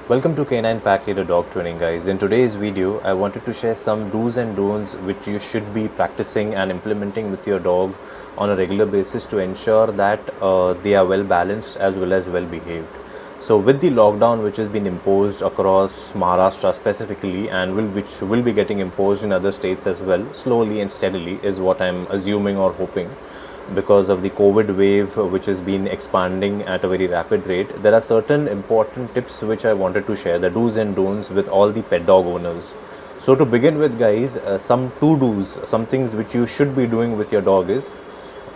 Welcome to Canine Pack Leader Dog Training, guys. In today's video, I wanted to share some do's and don'ts which you should be practicing and implementing with your dog on a regular basis to ensure that they are well balanced as well as well behaved. So, with the lockdown which has been imposed across Maharashtra specifically and which will be getting imposed in other states as well, slowly and steadily, is what I'm assuming or hoping because of the COVID wave which has been expanding at a very rapid rate. There are certain important tips which I wanted to share, the do's and don'ts with all the pet dog owners. So to begin with, guys, some to-dos, some things which you should be doing with your dog is,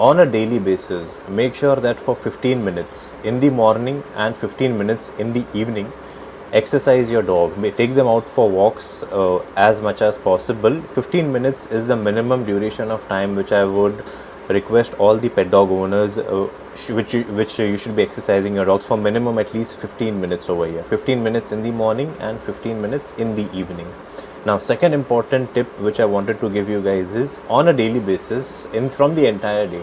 on a daily basis, make sure that for 15 minutes in the morning and 15 minutes in the evening, exercise your dog. Take them out for walks as much as possible. 15 minutes is the minimum duration of time which I would request all the pet dog owners which you should be exercising your dogs for minimum at least 15 minutes over here. 15 minutes in the morning and 15 minutes in the evening. Now, second important tip which I wanted to give you guys is, on a daily basis, from the entire day,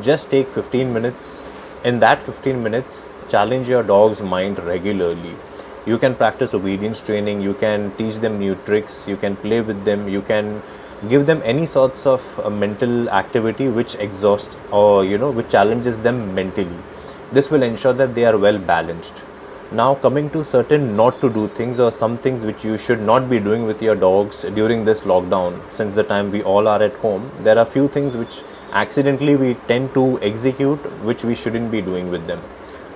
just take 15 minutes. In that 15 minutes, challenge your dog's mind regularly. You can practice obedience training, you can teach them new tricks, you can play with them, you can give them any sorts of mental activity which exhausts or which challenges them mentally. This will ensure that they are well balanced. Now, coming to certain not to do things or some things which you should not be doing with your dogs during this lockdown, since the time we all are at home, there are few things which accidentally we tend to execute which we shouldn't be doing with them.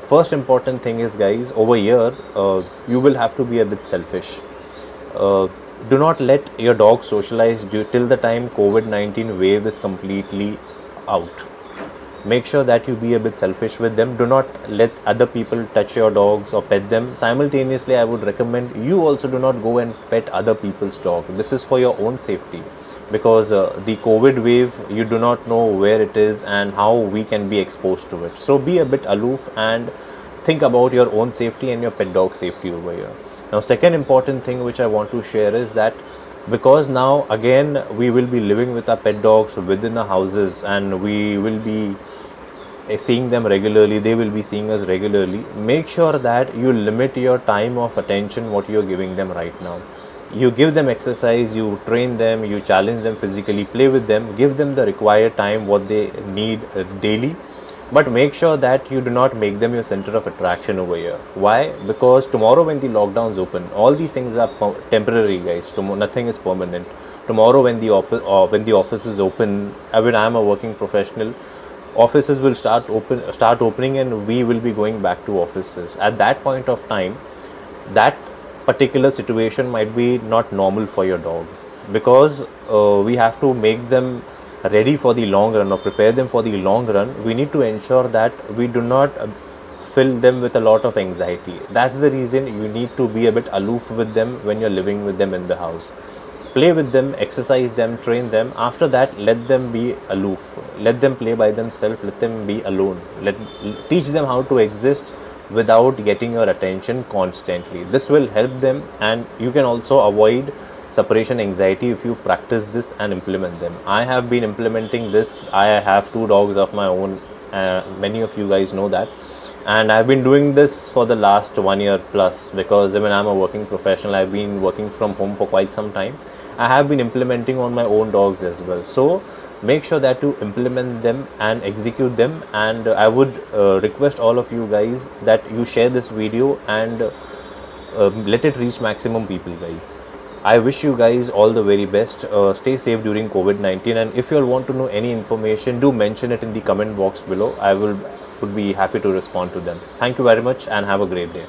First important thing is, guys, over here you will have to be a bit selfish. Do not let your dog socialize till the time COVID-19 wave is completely out. Make sure that you be a bit selfish with them. Do not let other people touch your dogs or pet them. Simultaneously, I would recommend you also do not go and pet other people's dog. This is for your own safety, because the COVID wave, you do not know where it is and how we can be exposed to it. So be a bit aloof and think about your own safety and your pet dog safety over here. Now, second important thing which I want to share is that, because now again we will be living with our pet dogs within our houses and we will be seeing them regularly, they will be seeing us regularly, make sure that you limit your time of attention what you are giving them right now. You give them exercise, you train them, you challenge them physically, play with them, give them the required time what they need daily, but make sure that you do not make them your center of attraction over here. Why? Because tomorrow when the lockdowns open, all these things are temporary, guys. Nothing is permanent. Tomorrow when the office is open, when I am a working professional, offices will start opening and we will be going back to offices. At that point of time, that particular situation might be not normal for your dog, because we have to make them ready for the long run or prepare them for the long run. We need to ensure that we do not fill them with a lot of anxiety. That's the reason you need to be a bit aloof with them when you're living with them in the house. Play with them, exercise them, train them. After that, let them be aloof, let them play by themselves, let them be alone, teach them how to exist without getting your attention constantly. This will help them, and you can also avoid separation anxiety if you practice this and implement them. I have been implementing this. I have 2 dogs of my own. Many of you guys know that, and I've been doing this for the last 1 year plus, because when I'm a working professional, I've been working from home for quite some time. I have been implementing on my own dogs as well. So make sure that you implement them and execute them, and I would request all of you guys that you share this video and let it reach maximum people, guys. I wish you guys all the very best. Stay safe during COVID-19, and if you all want to know any information, do mention it in the comment box below. I would be happy to respond to them. Thank you very much and have a great day.